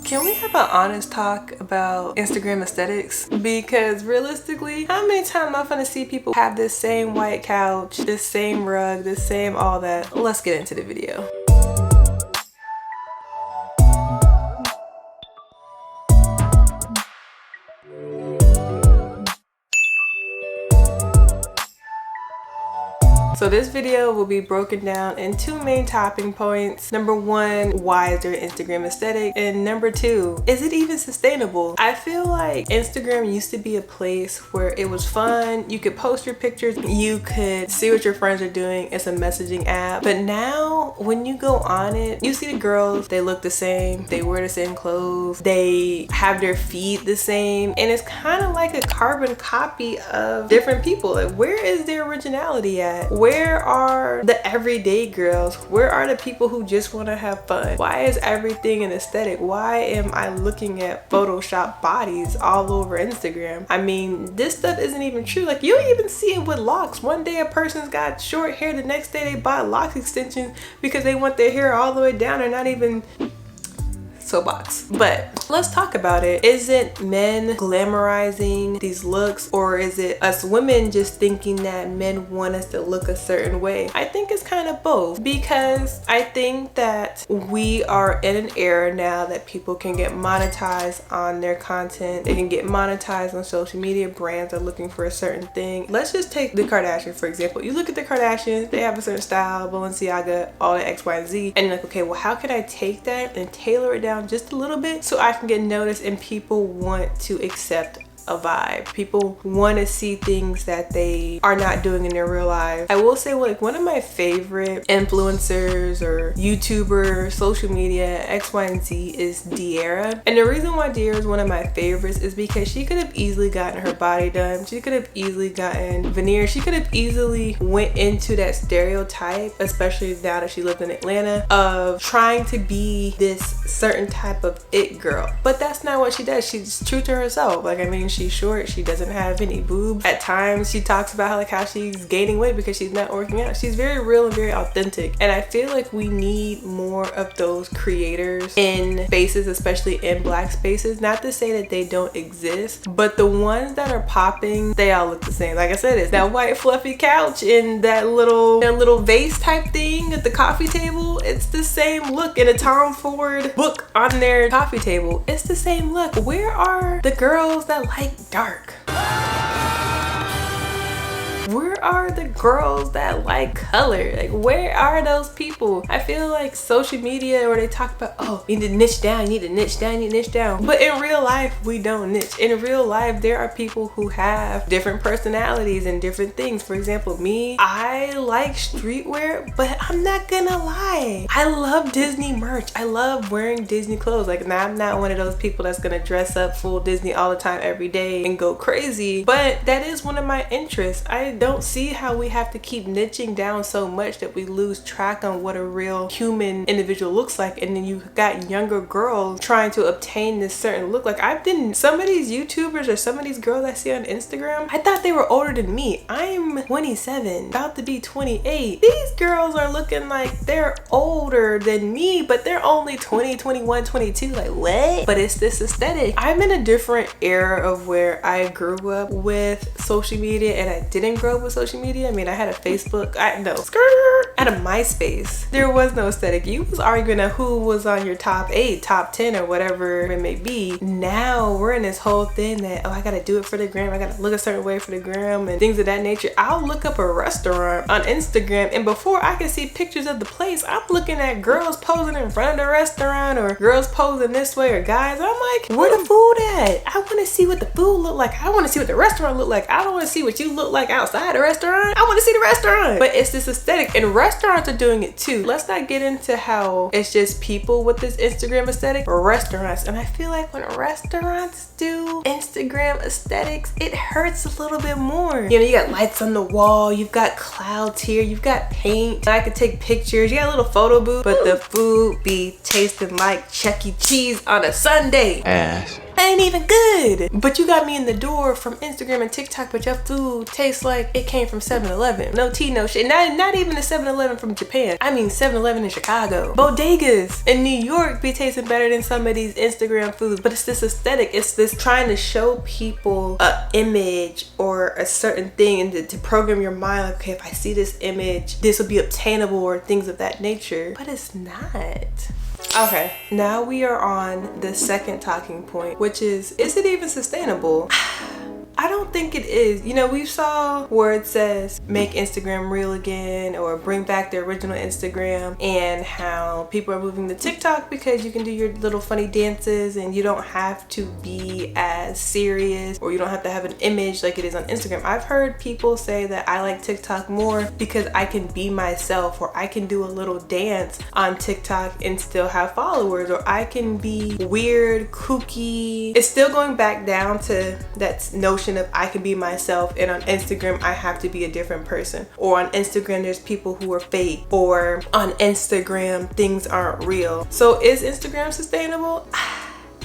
Can we have an honest talk about Instagram aesthetics? Because realistically, how many times am I gonna see people have this same white couch, this same rug, this same all that? Let's get into the video. So this video will be broken down in two main topping points. Number one, why is there an Instagram aesthetic? And number two, is it even sustainable? I feel like Instagram used to be a place where it was fun. You could post your pictures, you could see what your friends are doing. It's a messaging app. But now when you go on it, you see the girls, they look the same, they wear the same clothes, they have their feet the same, and it's kind of like a carbon copy of different people. Like, where is the originality at? Where are the everyday girls? Where are the people who just want to have fun? Why is everything an aesthetic? Why am I looking at Photoshop bodies all over Instagram? I mean, this stuff isn't even true. Like, you don't even see it with locks. One day a person's got short hair, the next day they buy lock extensions because they want their hair all the way down. They're not even soapbox. But let's talk about it. Is it men glamorizing these looks, or is it us women just thinking that men want us to look a certain way? I think it's kind of both, because I think that we are in an era now that people can get monetized on their content. They can get monetized on social media. Brands are looking for a certain thing. Let's just take the Kardashians, for example. You look at the Kardashians, they have a certain style, Balenciaga, all the X, Y, and Z, and you're like, okay, well, how can I take that and tailor it down just a little bit so I can get noticed and people want to accept a vibe? People want to see things that they are not doing in their real life. I will say, like, one of my favorite influencers or YouTubers, social media, X, Y, and Z is De'Ara. And the reason why De'Ara is one of my favorites is because she could have easily gotten her body done. She could have easily gotten veneers. She could have easily went into that stereotype, especially now that she lived in Atlanta, of trying to be this certain type of it girl. But that's not what she does. She's true to herself. Like, I mean, she's short, she doesn't have any boobs. At times she talks about how she's gaining weight because she's not working out. She's very real and very authentic, and I feel like we need more of those creators in spaces, especially in Black spaces. Not to say that they don't exist, but the ones that are popping, they all look the same. Like I said, it's that white fluffy couch and that little vase type thing at the coffee table. It's the same look. In a Tom Ford book on their coffee table, it's the same look. Where are the girls that like dark? Where are the girls that like color? Like, where are those people? I feel like social media, where they talk about, oh, you need to niche down, you need to niche down, you need to niche down. But in real life, we don't niche. In real life, there are people who have different personalities and different things. For example, me, I like streetwear, but I'm not gonna lie, I love Disney merch. I love wearing Disney clothes. Like, now I'm not one of those people that's gonna dress up full Disney all the time every day and go crazy, but that is one of my interests. I don't see how we have to keep niching down so much that we lose track on what a real human individual looks like. And then you got younger girls trying to obtain this certain look. Like, some of these YouTubers or some of these girls I see on Instagram, I thought they were older than me. I'm 27, about to be 28. These girls are looking like they're older than me, but they're only 20, 21, 22. Like, what? But it's this aesthetic. I'm in a different era of where I grew up with social media, and I didn't grow up with social media. I mean, I had a Facebook, I had a MySpace. There was no aesthetic. You was arguing at who was on your top 8, top 10, or whatever it may be. Now we're in this whole thing that, oh, I gotta do it for the gram, I gotta look a certain way for the gram and things of that nature. I'll look up a restaurant on Instagram, and before I can see pictures of the place, I'm looking at girls posing in front of the restaurant, or girls posing this way, or guys. I'm like, where the food at? I want to see what the food look like. I want to see what the restaurant look like. I don't want to see what you look like outside the restaurant. I want to see the restaurant. But it's this aesthetic, and restaurants are doing it too. Let's not get into how it's just people with this Instagram aesthetic, or restaurants. And I feel like when restaurants do Instagram aesthetics, it hurts a little bit more. You know, you got lights on the wall, you've got clouds here, you've got paint, I could take pictures, you got a little photo booth, but the food be tasting like Chuck E. Cheese on a Sunday. Ass. that ain't even good. But you got me in the door from Instagram and TikTok, but your food tastes like it came from 7-Eleven. No tea, no shit. Not even a 7-Eleven from Japan. I mean 7-Eleven in Chicago. Bodegas in New York be tasting better than some of these Instagram foods. But it's this aesthetic. It's this trying to show people a image or a certain thing, and to program your mind like, okay, if I see this image, this will be obtainable, or things of that nature. But it's not. Okay, now we are on the second talking point, which is it even sustainable? I don't think it is. You know, we saw where it says make Instagram real again, or bring back the original Instagram, and how people are moving to TikTok because you can do your little funny dances and you don't have to be as serious, or you don't have to have an image like it is on Instagram. I've heard people say that I like TikTok more because I can be myself, or I can do a little dance on TikTok and still have followers, or I can be weird, kooky. It's still going back down to that notion of I can be myself, and on Instagram I have to be a different person, or on Instagram there's people who are fake, or on Instagram things aren't real. So is Instagram sustainable?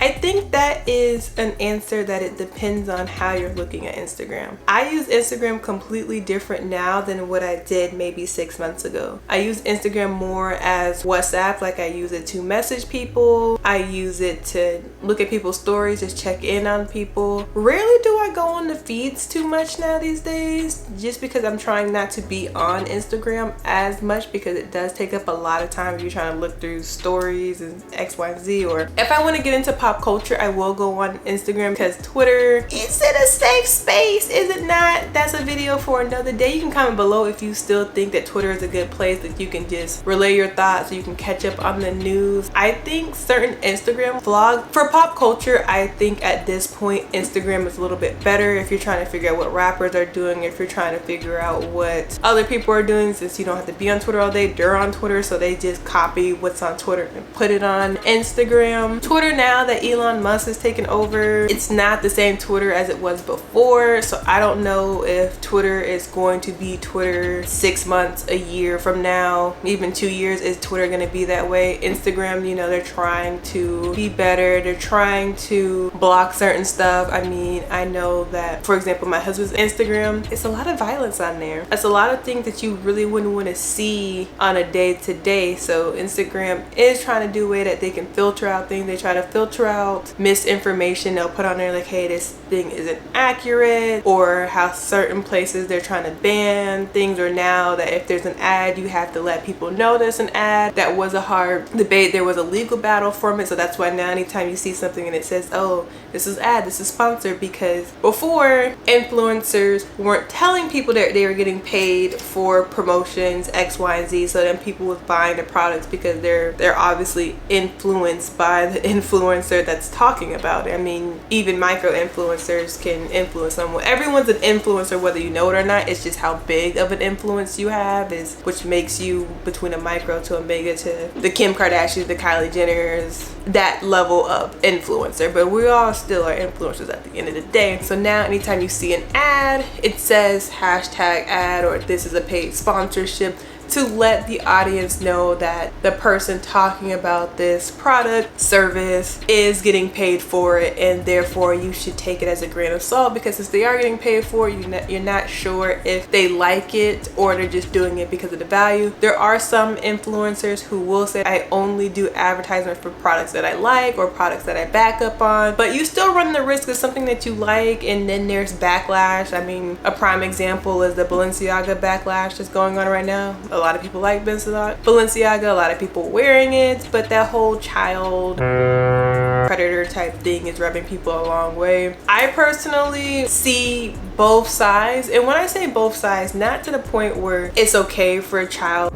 I think that is an answer that it depends on how you're looking at Instagram. I use Instagram completely different now than what I did maybe 6 months ago. I use Instagram more as WhatsApp, like I use it to message people. I use it to look at people's stories, just check in on people. Rarely do I go on the feeds too much now these days, just because I'm trying not to be on Instagram as much, because it does take up a lot of time if you're trying to look through stories and X, Y, and Z. Or if I want to get into pop culture, I will go on Instagram, because Twitter, is it a safe space? Is it not? That's a video for another day. You can comment below if you still think that Twitter is a good place that you can just relay your thoughts, so you can catch up on the news. I think certain Instagram vlogs for pop culture, I think at this point Instagram is a little bit better if you're trying to figure out what rappers are doing, if you're trying to figure out what other people are doing, since you don't have to be on Twitter all day. They're on Twitter, so they just copy what's on Twitter and put it on Instagram. Twitter, now that Elon Musk has taken over, it's not the same Twitter as it was before, so I don't know if Twitter is going to be Twitter 6 months, a year from now, even 2 years. Is Twitter going to be that way? Instagram, you know, they're trying to be better. They're trying to block certain stuff. I mean, I know that, for example, my husband's Instagram, it's a lot of violence on there. It's a lot of things that you really wouldn't want to see on a day-to-day. So Instagram is trying to do a way that they can filter out things. They try to filter out misinformation. They'll put on there like, hey, this thing isn't accurate, or how certain places they're trying to ban things, or now that if there's an ad, you have to let people know there's an ad. That was a hard debate. There was a legal battle for it, so that's why now anytime you see something and it says, oh, this is ad, this is sponsored, because before influencers weren't telling people that they were getting paid for promotions X, Y, and Z, so then people was buying the products because they're obviously influenced by the influencer that's talking about it. I mean, even micro influencers can influence someone. Everyone's an influencer whether you know it or not. It's just how big of an influence you have is which makes you between a micro to a mega to the Kim Kardashians, the Kylie Jenners, that level of influencer. But we all still are influencers at the end of the day. So now anytime you see an ad, it says hashtag ad, or this is a paid sponsorship, to let the audience know that the person talking about this product, service, is getting paid for it, and therefore you should take it as a grain of salt, because since they are getting paid for it, you're not sure if they like it or they're just doing it because of the value. There are some influencers who will say, I only do advertisement for products that I like or products that I back up on, but you still run the risk of something that you like and then there's backlash. I mean, a prime example is the Balenciaga backlash that's going on right now. A lot of people like Balenciaga, a lot of people wearing it, but that whole child predator type thing is rubbing people a long way. I personally see both sides, and when I say both sides, not to the point where it's okay for a child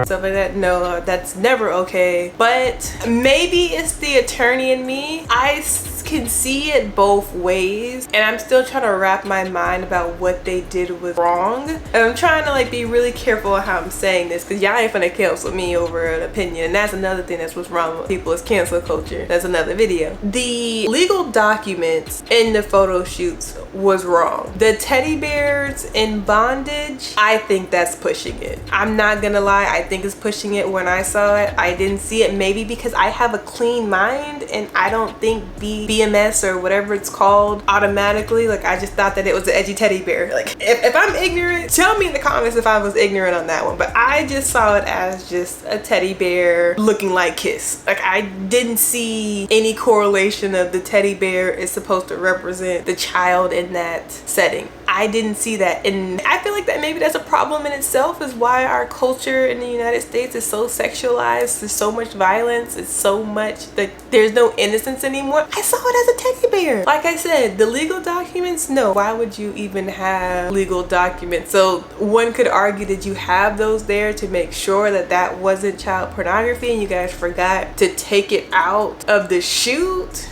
stuff like that. No, that's never okay, but maybe it's the attorney in me. I can see it both ways, and I'm still trying to wrap my mind about what they did was wrong, and I'm trying to like be really careful of how I'm saying this, because y'all ain't finna cancel me over an opinion, and that's another thing that's what's wrong with people is cancel culture. That's another video. The legal documents in the photo shoots was wrong. The teddy bears in bondage, I think that's pushing it. I'm not gonna lie, I think niggas pushing it when I saw it. I didn't see it, maybe because I have a clean mind and I don't think BMS or whatever it's called automatically. Like, I just thought that it was an edgy teddy bear. Like, if I'm ignorant, tell me in the comments if I was ignorant on that one. But I just saw it as just a teddy bear looking like Kiss. Like, I didn't see any correlation of the teddy bear is supposed to represent the child in that setting. I didn't see that, and I feel like that maybe that's a problem in itself, is why our culture in the United States is so sexualized. There's so much violence. It's so much that there's no innocence anymore. I saw it as a teddy bear. Like I said, the legal documents, no. Why would you even have legal documents? So one could argue that you have those there to make sure that that wasn't child pornography, and you guys forgot to take it out of the shoot.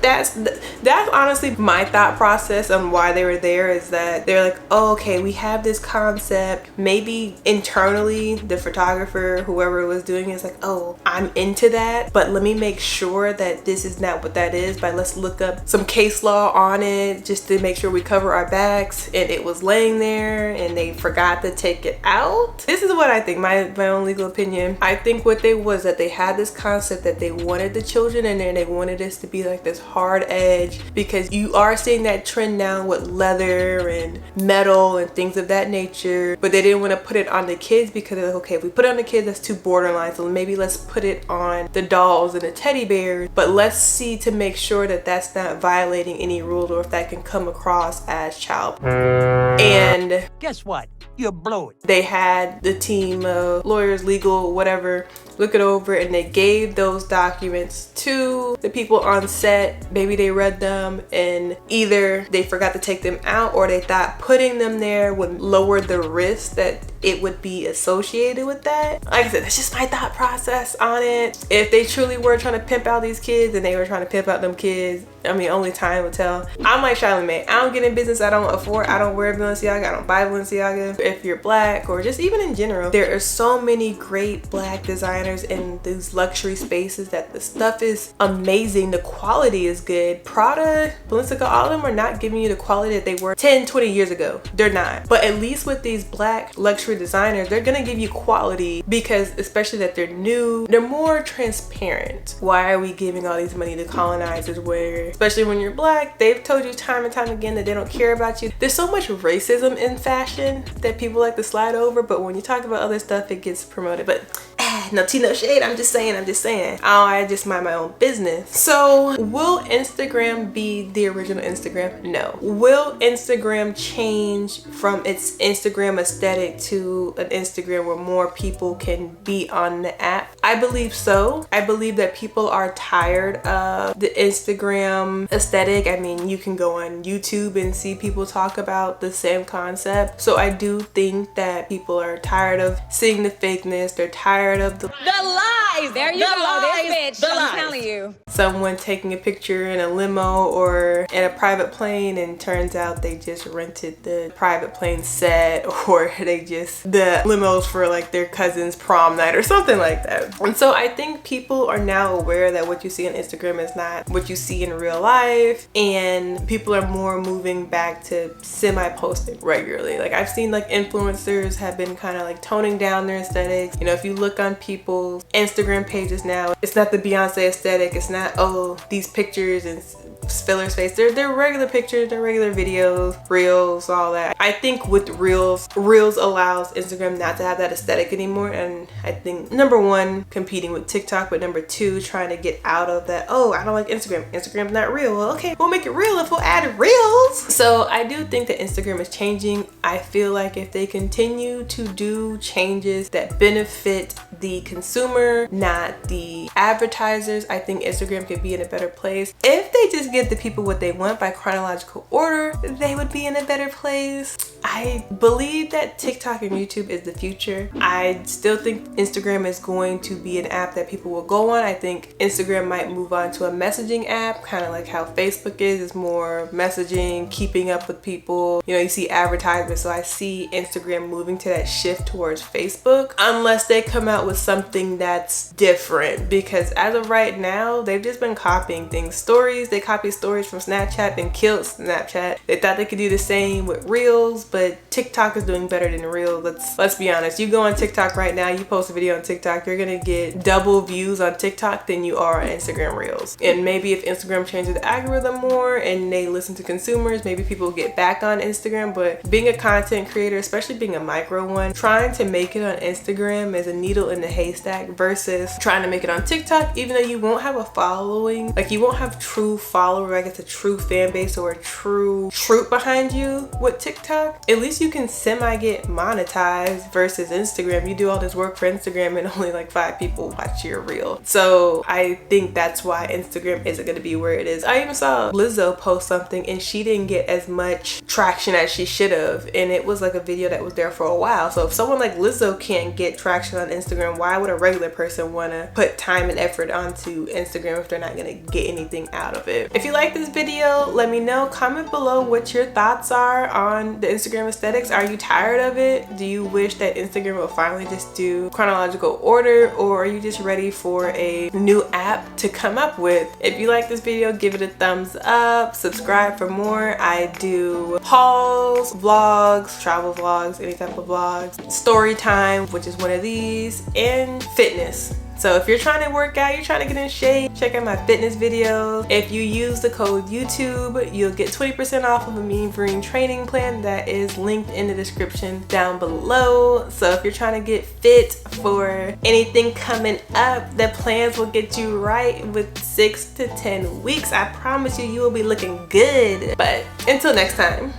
That's honestly my thought process on why they were there, is that they're like, oh, okay, we have this concept. Maybe internally the photographer, whoever was doing it, is like, oh, I'm into that, but let me make sure that this is not what that is, but let's look up some case law on it just to make sure we cover our backs. And it was laying there and they forgot to take it out. This is what I think, my own legal opinion. I think what they was that they had this concept that they wanted the children in there, and they wanted this to be like this hard edge, because you are seeing that trend now with leather and metal and things of that nature, but they didn't want to put it on the kids because they're like, okay, if we put it on the kids, that's too borderline, so maybe let's put it on the dolls and the teddy bears, but let's see to make sure that that's not violating any rules, or if that can come across as child. And guess what? You blew it. They had the team of lawyers, legal, whatever, look it over, and they gave those documents to the people on set. Maybe they read them and either they forgot to take them out, or they thought putting them there would lower the risk that it would be associated with that. Like I said, that's just my thought process on it. If they truly were trying to pimp out these kids and they were trying to pimp out them kids, I mean, only time will tell. I'm like Charlamagne. I don't get in business I don't afford. I don't wear Balenciaga. I don't buy Balenciaga. If you're black, or just even in general, there are so many great black designers in these luxury spaces that the stuff is amazing. The quality is good. Prada, Balenciaga, all of them are not giving you the quality that they were 10, 20 years ago. They're not. But at least with these black luxury designers, they're gonna give you quality, because especially that they're new, they're more transparent. Why are we giving all these money to colonizers, where especially when you're black, they've told you time and time again that they don't care about you. There's so much racism in fashion that people like to slide over, but when you talk about other stuff, it gets promoted. But no tea, no shade. I'm just saying. I just mind my own business. So will Instagram be the original Instagram? No. Will Instagram change from its Instagram aesthetic to an Instagram where more people can be on the app? I believe so. I believe that people are tired of the Instagram aesthetic. I mean, you can go on YouTube and see people talk about the same concept. So I do think that people are tired of seeing the fakeness. They're tired of the lies. There you go, this bitch. I'm telling you. Someone taking a picture in a limo or in a private plane, and turns out they just rented the private plane set, or the limos for like their cousin's prom night or something like that. And so I think people are now aware that what you see on Instagram is not what you see in real life, and people are more moving back to semi-posting regularly. Like, I've seen like influencers have been kind of like toning down their aesthetics. You know, if you look on people's Instagram pages now, it's not the Beyonce aesthetic. It's not, oh, these pictures and filler's face. They're regular pictures, they're regular videos, reels, all that. I think with reels allows Instagram not to have that aesthetic anymore. And I think number one, competing with TikTok, but number two, trying to get out of that, oh, I don't like Instagram. Instagram's not real. Well, okay, we'll make it real if we'll add reels. So I do think that Instagram is changing. I feel like if they continue to do changes that benefit the consumer, not the advertisers, I think Instagram could be in a better place. If they just give the people what they want by chronological order, they would be in a better place. I believe that TikTok and YouTube is the future. I still think Instagram is going to be an app that people will go on. I think Instagram might move on to a messaging app, kind of like how Facebook is. It's more messaging, keeping up with people. You know, you see advertisements. So I see Instagram moving to that shift towards Facebook, unless they come out with with something that's different, because as of right now, they've just been copying things. Stories, they copied stories from Snapchat and killed Snapchat. They thought they could do the same with Reels, but TikTok is doing better than Reels. Let's be honest. You go on TikTok right now, you post a video on TikTok, you're gonna get double views on TikTok than you are on Instagram Reels. And maybe if Instagram changes the algorithm more and they listen to consumers, maybe people get back on Instagram. But being a content creator, especially being a micro one, trying to make it on Instagram is a needle in the haystack versus trying to make it on TikTok. Even though you won't have a following, like you won't have true follower, I guess a true fan base or a true troop behind you with TikTok, at least you can semi get monetized versus Instagram. You do all this work for Instagram and only like 5 people watch your reel. So I think that's why Instagram isn't going to be where it is. I even saw Lizzo post something and she didn't get as much traction as she should have, and it was like a video that was there for a while. So if someone like Lizzo can't get traction on Instagram, why would a regular person want to put time and effort onto Instagram if they're not going to get anything out of it? If you like this video, let me know. Comment below what your thoughts are on the Instagram aesthetics. Are you tired of it? Do you wish that Instagram will finally just do chronological order, or are you just ready for a new app to come up with? If you like this video, give it a thumbs up, subscribe for more. I do hauls, vlogs, travel vlogs, any type of vlogs, story time, which is one of these, and fitness. So if you're trying to work out, you're trying to get in shape, check out my fitness videos. If you use the code YouTube, you'll get 20% off of a Mean Vereen Training plan that is linked in the description down below. So if you're trying to get fit for anything coming up, the plans will get you right with 6 to 10 weeks. I promise you, you will be looking good. But until next time.